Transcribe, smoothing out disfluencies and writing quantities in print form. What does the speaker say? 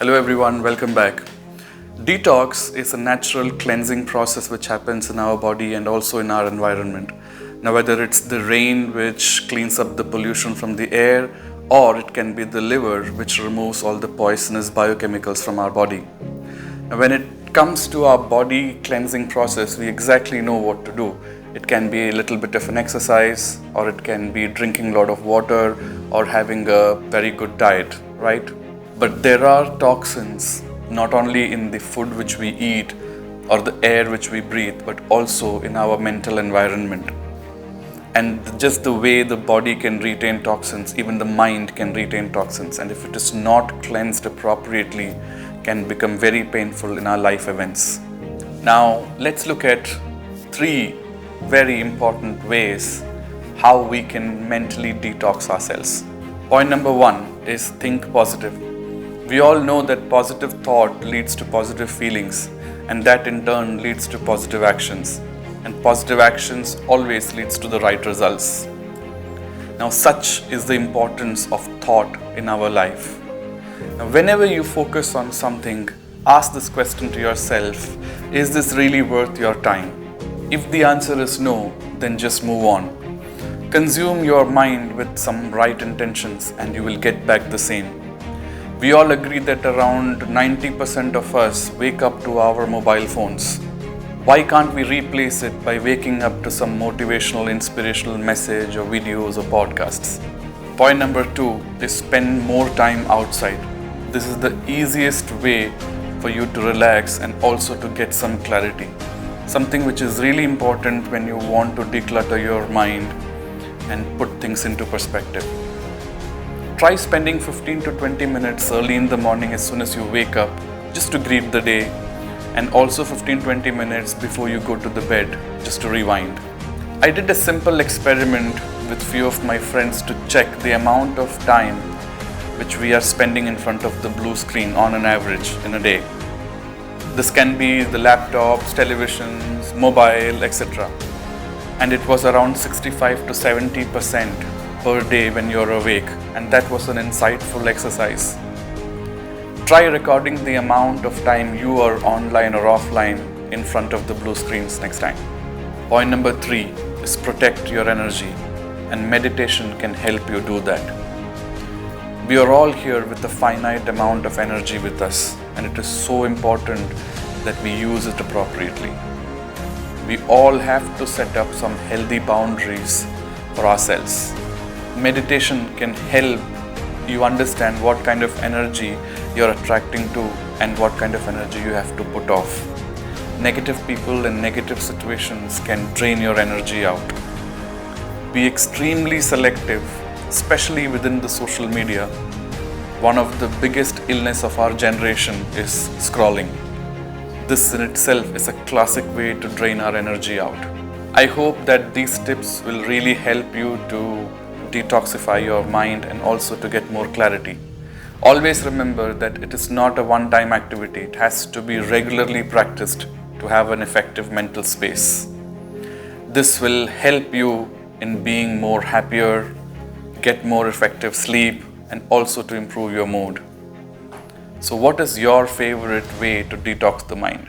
Hello everyone, welcome back. Detox is a natural cleansing process which happens in our body and also in our environment. Now, whether it's the rain which cleans up the pollution from the air, or it can be the liver which removes all the poisonous biochemicals from our body. Now, when it comes to our body cleansing process, we exactly know what to do. It can be a little bit of an exercise, or it can be drinking a lot of water, or having a very good diet, right? But there are toxins not only in the food which we eat or the air which we breathe, but also in our mental environment. And just the way the body can retain toxins, even the mind can retain toxins. And if it is not cleansed appropriately, can become very painful in our life events. Now, let's look at 3 very important ways how we can mentally detox ourselves. Point number 1 is think positive. We all know that positive thought leads to positive feelings, and that in turn leads to positive actions. And positive actions always leads to the right results. Now, such is the importance of thought in our life. Now, whenever you focus on something, ask this question to yourself: is this really worth your time? If the answer is no, then just move on. Consume your mind with some right intentions and you will get back the same. We all agree that around 90% of us wake up to our mobile phones. Why can't we replace it by waking up to some motivational, inspirational message or videos or podcasts? Point number 2 is spend more time outside. This is the easiest way for you to relax and also to get some clarity. Something which is really important when you want to declutter your mind and put things into perspective. Try spending 15 to 20 minutes early in the morning as soon as you wake up, just to greet the day, and also 15-20 minutes before you go to the bed, just to rewind. I did a simple experiment with few of my friends to check the amount of time which we are spending in front of the blue screen on an average in a day. This can be the laptops, televisions, mobile, etc. And it was around 65 to 70% per day when you're awake, and that was an insightful exercise. Try recording the amount of time you are online or offline in front of the blue screens next time. Point number 3 is protect your energy, and meditation can help you do that. We are all here with a finite amount of energy with us, and it is so important that we use it appropriately. We all have to set up some healthy boundaries for ourselves. Meditation can help you understand what kind of energy you're attracting to and what kind of energy you have to put off. Negative people and negative situations can drain your energy out. Be extremely selective, especially within the social media. One of the biggest illness of our generation is scrolling. This in itself is a classic way to drain our energy out. I hope that these tips will really help you to detoxify your mind and also to get more clarity. Always remember that it is not a one-time activity. It has to be regularly practiced to have an effective mental space. This will help you in being more happier, get more effective sleep, and also to improve your mood. So what is your favorite way to detox the mind?